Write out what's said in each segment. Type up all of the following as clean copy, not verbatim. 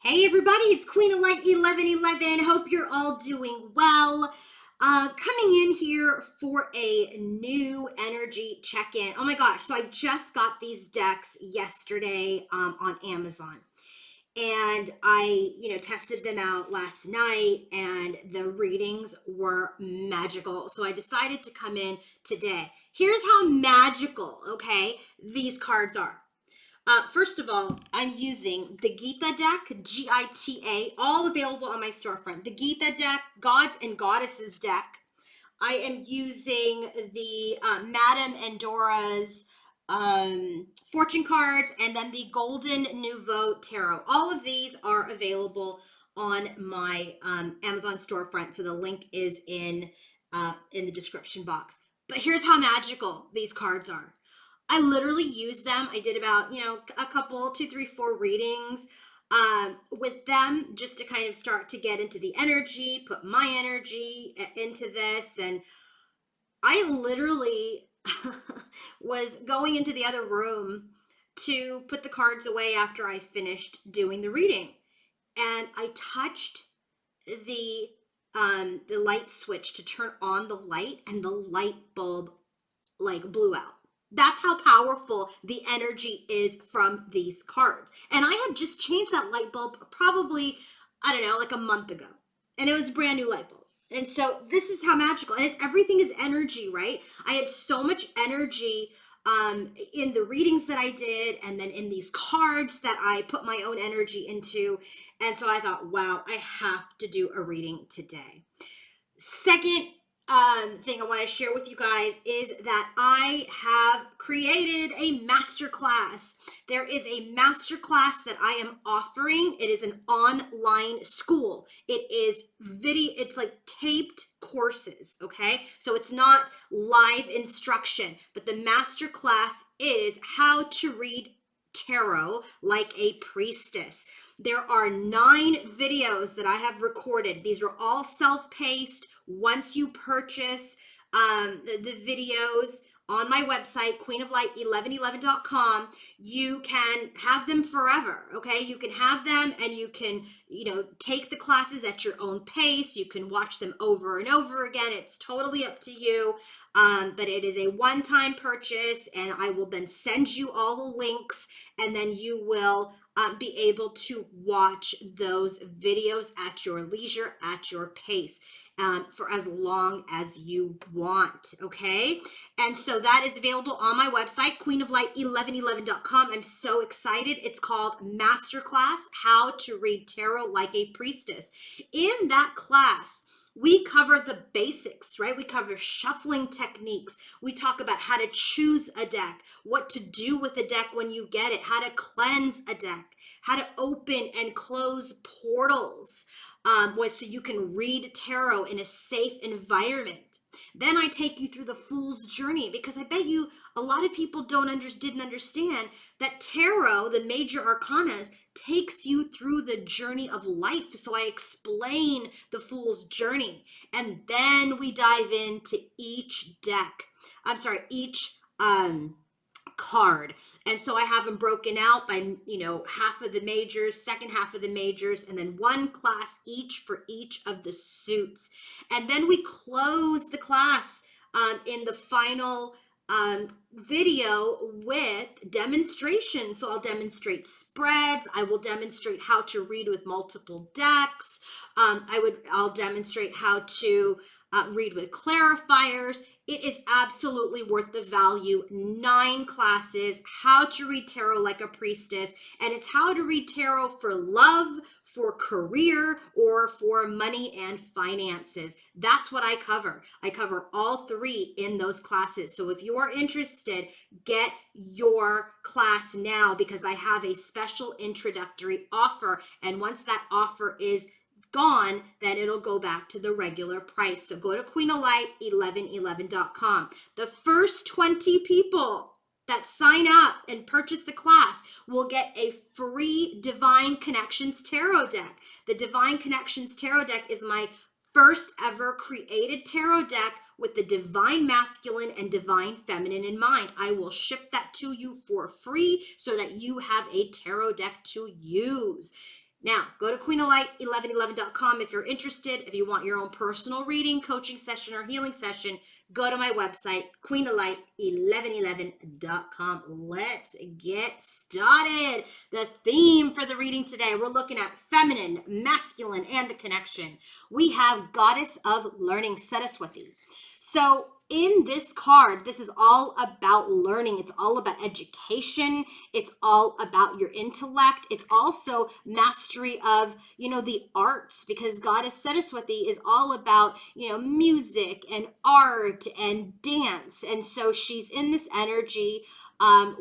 Hey everybody, it's Queen of Light 1111. Hope you're all doing well. Coming in here for a new energy check-in. Oh my gosh, so I just got these decks yesterday on Amazon. And I tested them out last night and the readings were magical. So I decided to come in today. Here's how magical, okay, these cards are. First of all, I'm using the Gita deck, Gita, all available on my storefront. The Gita deck, Gods and Goddesses deck. I am using the Madame Endora's fortune cards, and then the Golden Nouveau Tarot. All of these are available on my Amazon storefront, so the link is in the description box. But here's how magical these cards are. I literally use them. I did about, a couple, two, three, four readings with them just to kind of start to get into the energy, put my energy into this. And I literally was going into the other room to put the cards away after I finished doing the reading. And I touched the light switch to turn on the light, and the light bulb like blew out. That's how powerful the energy is from these cards. And I had just changed that light bulb probably, I don't know, like a month ago. And it was a brand new light bulb. And so this is how magical. And everything is energy, right? I had so much energy in the readings that I did, and then in these cards that I put my own energy into. And so I thought, wow, I have to do a reading today. Second thing I want to share with you guys is that I have created a masterclass. There is a masterclass that I am offering. It is an online school. It is video, it's like taped courses, okay? So it's not live instruction, but the masterclass is how to read tarot like a priestess. There are 9 videos that I have recorded. These are all self-paced. Once you purchase the videos on my website, queenoflight1111.com, you can have them forever, okay? You can have them and you can, take the classes at your own pace. You can watch them over and over again. It's totally up to you. But it is a one-time purchase, and I will then send you all the links, and then you will be able to watch those videos at your leisure, at your pace, for as long as you want, okay? And so that is available on my website, queenoflight1111.com. I'm so excited. It's called Masterclass, How to Read Tarot Like a Priestess. In that class, we cover the basics, right? We cover shuffling techniques. We talk about how to choose a deck, what to do with a deck when you get it, how to cleanse a deck, how to open and close portals, so you can read tarot in a safe environment. Then I take you through the Fool's Journey, because I bet you a lot of people didn't understand that tarot, the major arcanas, takes you through the journey of life. So I explain the Fool's Journey, and then we dive into each deck. Each card. And so I have them broken out by, half of the majors, second half of the majors, and then one class each for each of the suits. And then we close the class in the final video with demonstrations. So I'll demonstrate spreads. I will demonstrate how to read with multiple decks. I'll demonstrate how to read with clarifiers. It is absolutely worth the value. 9 classes, how to read tarot like a priestess, and it's how to read tarot for love, for career, or for money and finances. That's what I cover. I cover all 3 in those classes. So if you are interested, get your class now, because I have a special introductory offer. And once that offer is gone, then it'll go back to the regular price. So go to queenoflight1111.com. The first 20 people that sign up and purchase the class will get a free Divine Connections Tarot deck. The Divine Connections Tarot deck is my first ever created tarot deck with the Divine Masculine and Divine Feminine in mind. I will ship that to you for free so that you have a tarot deck to use. Now, go to queenoflight1111.com if you're interested. If you want your own personal reading, coaching session, or healing session, go to my website, queenoflight1111.com. Let's get started. The theme for the reading today, we're looking at feminine, masculine, and the connection. We have Goddess of Learning, Saraswati. So in this card, this is all about learning. It's all about education. It's all about your intellect. It's also mastery of, the arts, because Goddess Saraswati is all about, music and art and dance. And so she's in this energy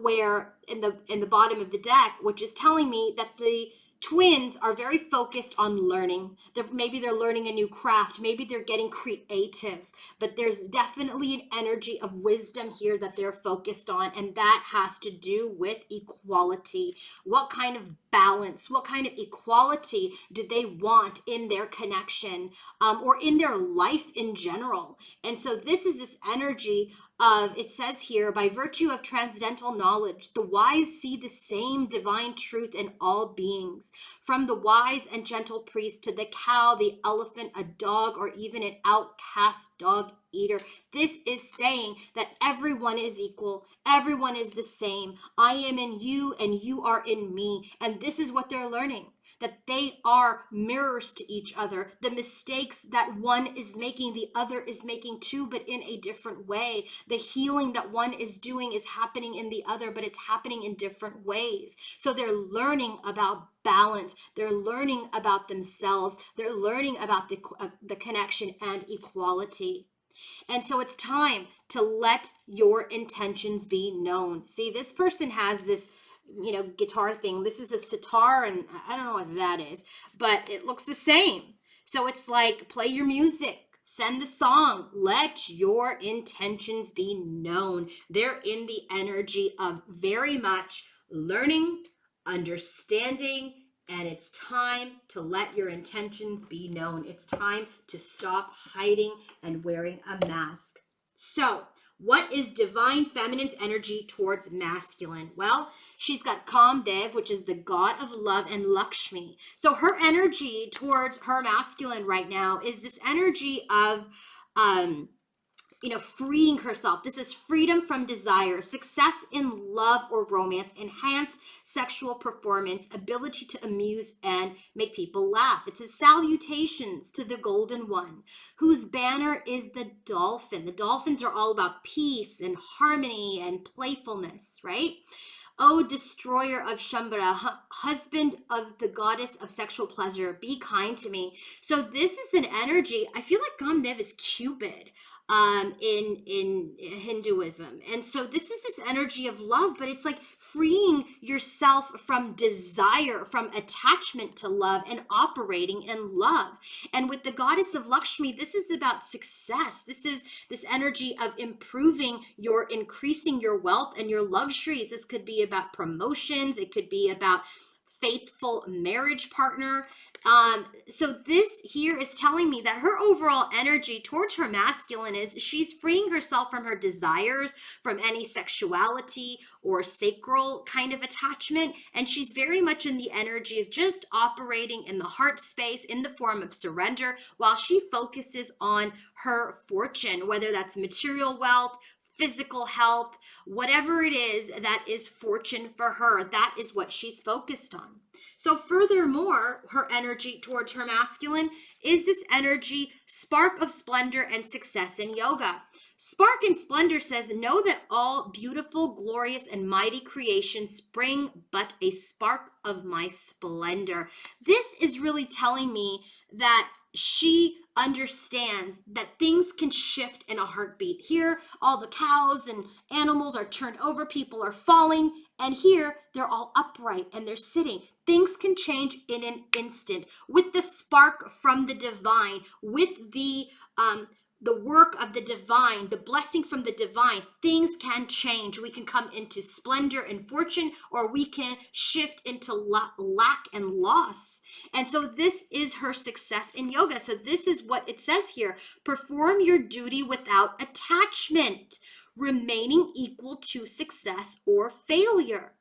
where in the bottom of the deck, which is telling me that the twins are very focused on learning. Maybe they're learning a new craft. Maybe they're getting creative, but there's definitely an energy of wisdom here that they're focused on. And that has to do with equality. What kind of balance, what kind of equality do they want in their connection or in their life in general? And so this is this energy of, it says here, by virtue of transcendental knowledge, the wise see the same divine truth in all beings, from the wise and gentle priest to the cow, the elephant, a dog, or even an outcast dog eater. This is saying that everyone is equal. Everyone is the same. I am in you and you are in me. And this is what they're learning, that they are mirrors to each other. The mistakes that one is making, the other is making too, but in a different way. The healing that one is doing is happening in the other, but it's happening in different ways. So they're learning about balance. They're learning about themselves. They're learning about the connection and equality. And so it's time to let your intentions be known. See, this person has this guitar thing. This is a sitar, and I don't know what that is, but it looks the same. So it's like, play your music, send the song, let your intentions be known. They're in the energy of very much learning, understanding, and it's time to let your intentions be known. It's time to stop hiding and wearing a mask. So, what is divine feminine's energy towards masculine? Well, she's got Kamdev, which is the god of love, and Lakshmi. So her energy towards her masculine right now is this energy of freeing herself. This is freedom from desire, success in love or romance, enhanced sexual performance, ability to amuse and make people laugh. It says salutations to the golden one, whose banner is the dolphin. The dolphins are all about peace and harmony and playfulness, right? O destroyer of Shambhara, husband of the goddess of sexual pleasure, be kind to me. So this is an energy. I feel like Kamdev is Cupid in Hinduism. And so this is this energy of love, but it's like freeing yourself from desire, from attachment to love, and operating in love. And with the goddess of Lakshmi, this is about success. This is this energy of increasing your wealth and your luxuries. This could be about promotions. It could be about faithful marriage partner. So this here is telling me that her overall energy towards her masculine is she's freeing herself from her desires, from any sexuality or sacral kind of attachment. And she's very much in the energy of just operating in the heart space in the form of surrender, while she focuses on her fortune, whether that's material wealth, physical health, whatever it is that is fortune for her, that is what she's focused on. So furthermore, her energy towards her masculine is this energy, spark of splendor and success in yoga. Spark and Splendor says, know that all beautiful, glorious, and mighty creations spring but a spark of my splendor. This is really telling me that she understands that things can shift in a heartbeat. Here, all the cows and animals are turned over, people are falling, and here they're all upright and they're sitting. Things can change in an instant with the spark from the divine, with the work of the divine, the blessing from the divine. Things can change. We can come into splendor and fortune, or we can shift into lack and loss. And so this is her success in yoga. So this is what it says here. Perform your duty without attachment, remaining equal to success or failure.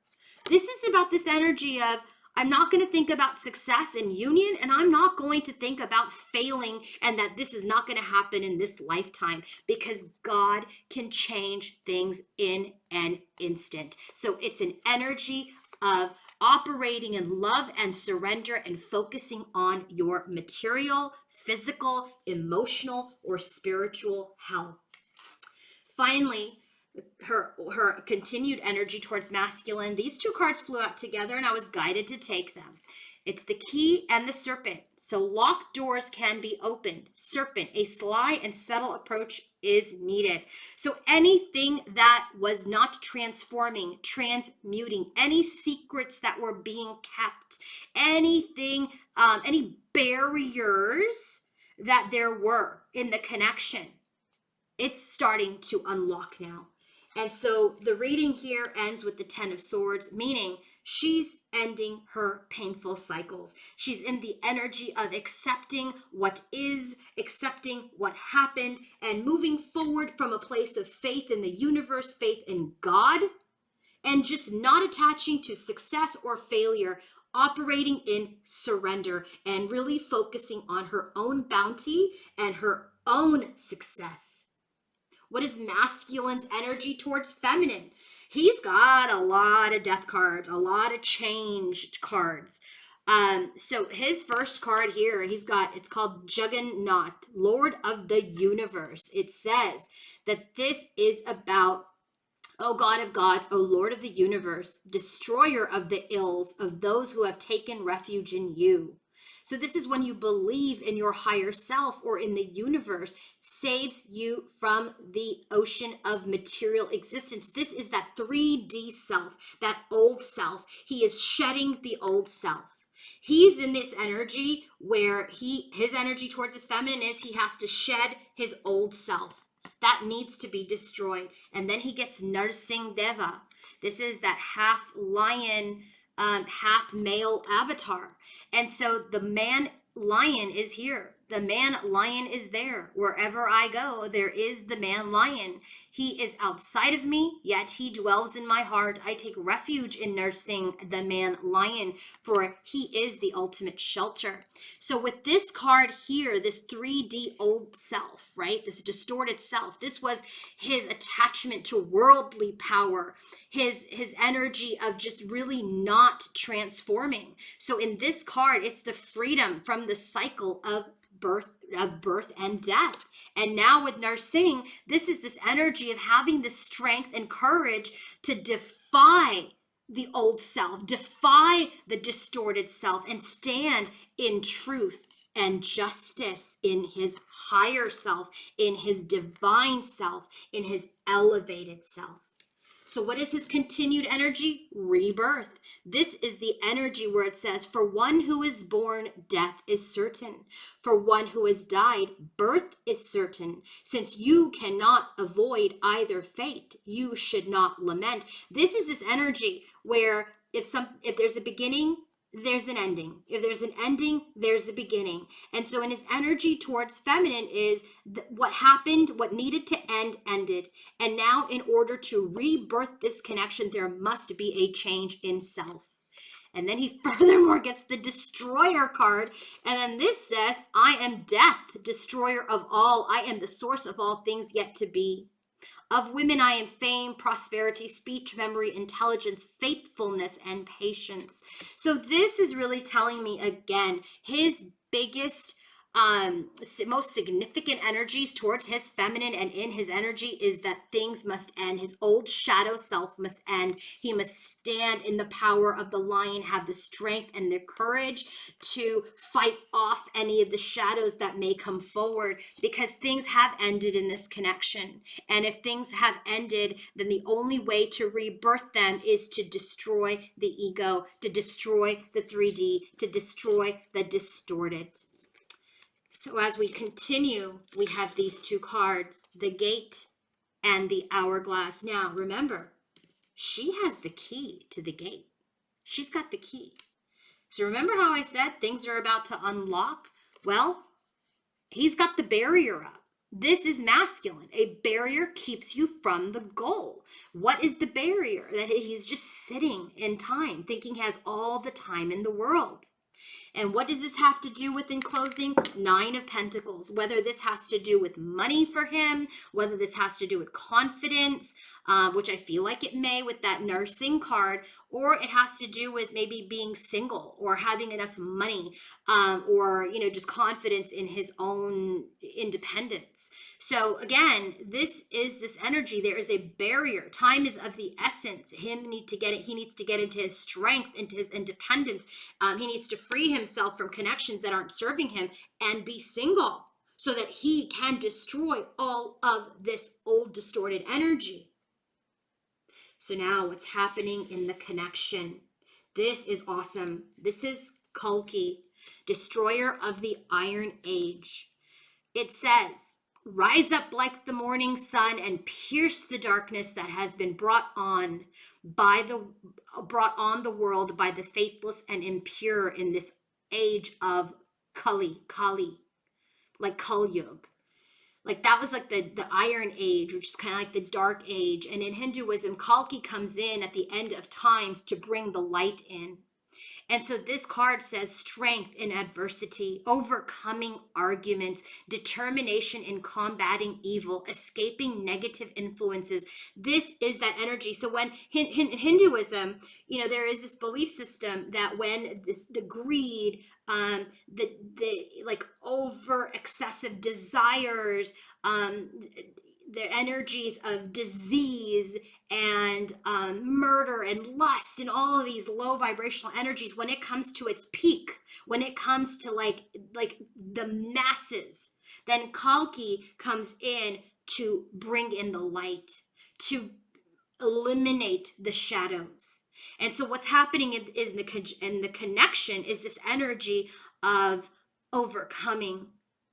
This is about this energy of, I'm not going to think about success and union, and I'm not going to think about failing and that this is not going to happen in this lifetime, because God can change things in an instant. So it's an energy of operating in love and surrender and focusing on your material, physical, emotional, or spiritual health. Finally, her continued energy towards masculine. These two cards flew out together and I was guided to take them. It's the key and the serpent. So locked doors can be opened. Serpent, a sly and subtle approach is needed. So anything that was not transforming, transmuting, any secrets that were being kept, anything, any barriers that there were in the connection, it's starting to unlock now. And so the reading here ends with the 10 of Swords, meaning she's ending her painful cycles. She's in the energy of accepting what is, accepting what happened, and moving forward from a place of faith in the universe, faith in God, and just not attaching to success or failure, operating in surrender and really focusing on her own bounty and her own success. What is masculine's energy towards feminine? He's got a lot of death cards, a lot of changed cards. So his first card here, it's called Juggernaut, Lord of the Universe. It says that this is about, O God of gods, O Lord of the universe, destroyer of the ills of those who have taken refuge in you. So this is when you believe in your higher self or in the universe, saves you from the ocean of material existence. This is that 3D self, that old self. He is shedding the old self. He's in this energy where his energy towards his feminine is he has to shed his old self. That needs to be destroyed. And then he gets Narsingh Deva. This is that half lion, half male avatar. And so the man lion is here. The man lion is there. Wherever I go, there is the man lion. He is outside of me, yet he dwells in my heart. I take refuge in nursing the man lion, for he is the ultimate shelter. So with this card here, this 3D old self, right? This distorted self, this was his attachment to worldly power, his energy of just really not transforming. So in this card, it's the freedom from the cycle of birth and death. And now with Narsingh, this is this energy of having the strength and courage to defy the old self, defy the distorted self, and stand in truth and justice in his higher self, in his divine self, in his elevated self. So what is his continued energy? Rebirth. This is the energy where it says, for one who is born, death is certain. For one who has died, birth is certain. Since you cannot avoid either fate, you should not lament. This is this energy where if there's a beginning, there's an ending. If there's an ending, there's a beginning. And so in his energy towards feminine is what happened, what needed to end, ended. And now in order to rebirth this connection, there must be a change in self. And then he furthermore gets the destroyer card. And then this says, I am death, destroyer of all. I am the source of all things yet to be. Of women I am fame, prosperity, speech, memory, intelligence, faithfulness, and patience. So this is really telling me again, his biggest, most significant energies towards his feminine and in his energy is that things must end. His old shadow self must end. He must stand in the power of the lion, have the strength and the courage to fight off any of the shadows that may come forward, because things have ended in this connection. And if things have ended, then the only way to rebirth them is to destroy the ego, to destroy the 3D, to destroy the distorted. So as we continue, we have these two cards, the gate and the hourglass. Now, remember, she has the key to the gate. She's got the key. So remember how I said things are about to unlock? Well, he's got the barrier up. This is masculine. A barrier keeps you from the goal. What is the barrier? That he's just sitting in time, thinking he has all the time in the world. And what does this have to do with, in closing? 9 of Pentacles. Whether this has to do with money for him, whether this has to do with confidence, which I feel like it may with that nursing card, or it has to do with maybe being single or having enough money, or, you know, just confidence in his own independence. So again, this is this energy. There is a barrier. Time is of the essence. He needs to get into his strength, into his independence. He needs to free himself from connections that aren't serving him and be single so that he can destroy all of this old distorted energy. So now what's happening in the connection? This is awesome. This is Kalki, destroyer of the Iron Age. It says, rise up like the morning sun and pierce the darkness that has been brought on the world by the faithless and impure in this age of Kali, like Kal Yuga. Like that was like the Iron Age, which is kind of like the dark age. And in Hinduism, Kalki comes in at the end of times to bring the light in. And so this card says strength in adversity, overcoming arguments, determination in combating evil, escaping negative influences. This is that energy. So when Hinduism, you know, there is this belief system that when the greed, the like over excessive desires, the energies of disease and murder and lust and all of these low vibrational energies, when it comes to its peak, when it comes to like the masses, then Kalki comes in to bring in the light, to eliminate the shadows. And so what's happening in the connection is this energy of overcoming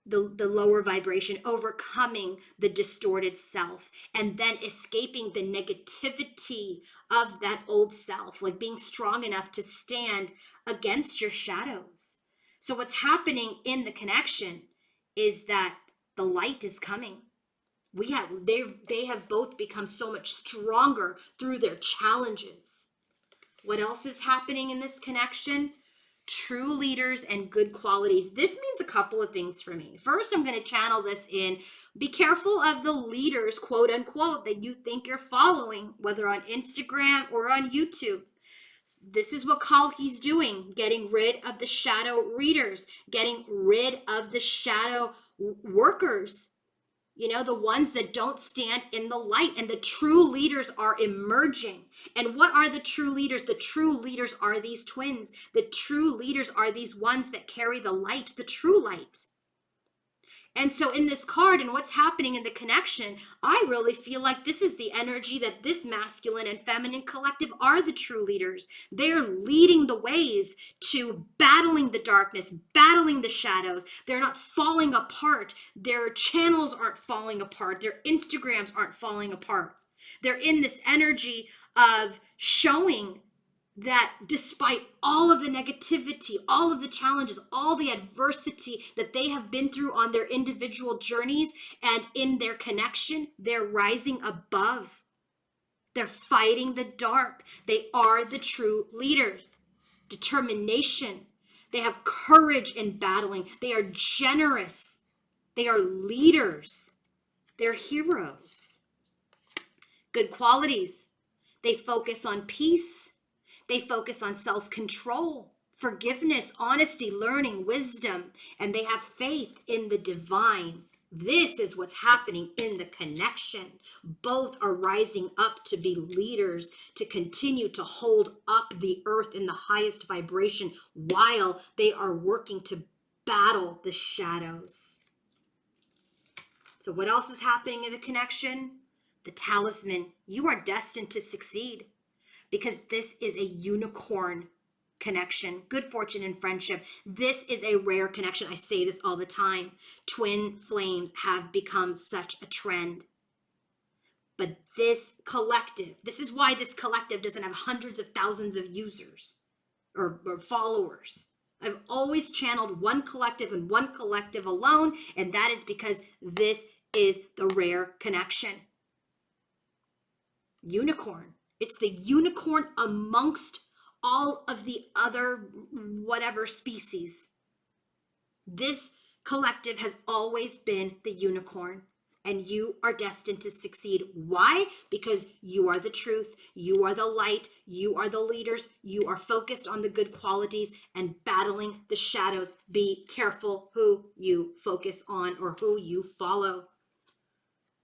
the lower vibration, overcoming the distorted self, and then escaping the negativity of that old self, like being strong enough to stand against your shadows. So what's happening in the connection is that the light is coming. They have both become so much stronger through their challenges. What else is happening in this connection? True leaders and good qualities. This means a couple of things for me. First, I'm going to channel this in, be careful of the leaders, quote unquote, that you think you're following, whether on Instagram or on YouTube. This is what Kalki's doing, getting rid of the shadow readers, getting rid of the shadow workers. You know, the ones that don't stand in the light, and the true leaders are emerging. And what are the true leaders? The true leaders are these twins. The true leaders are these ones that carry the light, the true light. And so in this card and what's happening in the connection, I really feel like this is the energy that this masculine and feminine collective are the true leaders. They're leading the wave to battling the darkness, battling the shadows. They're not falling apart. Their channels aren't falling apart. Their Instagrams aren't falling apart. They're in this energy of showing that despite all of the negativity, all of the challenges, all the adversity that they have been through on their individual journeys and in their connection, they're rising above. They're fighting the dark. They are the true leaders. Determination. They have courage in battling. They are generous. They are leaders. They're heroes. Good qualities. They focus on peace. They focus on self-control, forgiveness, honesty, learning, wisdom, and they have faith in the divine. This is what's happening in the connection. Both are rising up to be leaders, to continue to hold up the earth in the highest vibration while they are working to battle the shadows. So what else is happening in the connection? The talisman. You are destined to succeed, because this is a unicorn connection, good fortune and friendship. This is a rare connection. I say this all the time. Twin flames have become such a trend. But this collective, this is why this collective doesn't have hundreds of thousands of users or followers. I've always channeled one collective and one collective alone, and that is because this is the rare connection. Unicorn. It's the unicorn amongst all of the other whatever species. This collective has always been the unicorn, and you are destined to succeed. Why? Because you are the truth, you are the light, you are the leaders, you are focused on the good qualities and battling the shadows. Be careful who you focus on or who you follow.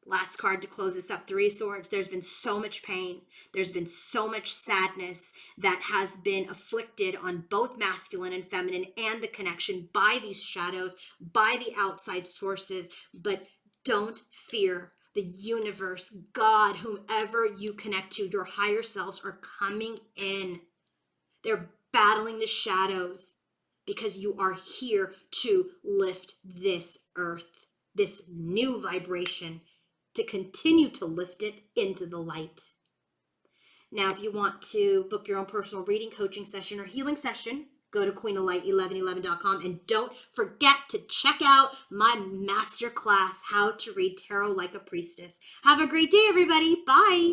Last card to close this up, 3 Swords. There's been so much pain. There's been so much sadness that has been afflicted on both masculine and feminine and the connection by these shadows, by the outside sources. But don't fear. The universe, God, whomever you connect to, your higher selves are coming in. They're battling the shadows because you are here to lift this earth, this new vibration, to continue to lift it into the light. Now, if you want to book your own personal reading, coaching session, or healing session, go to queenoflight1111.com, and don't forget to check out my masterclass, How to Read Tarot Like a Priestess. Have a great day, everybody. Bye.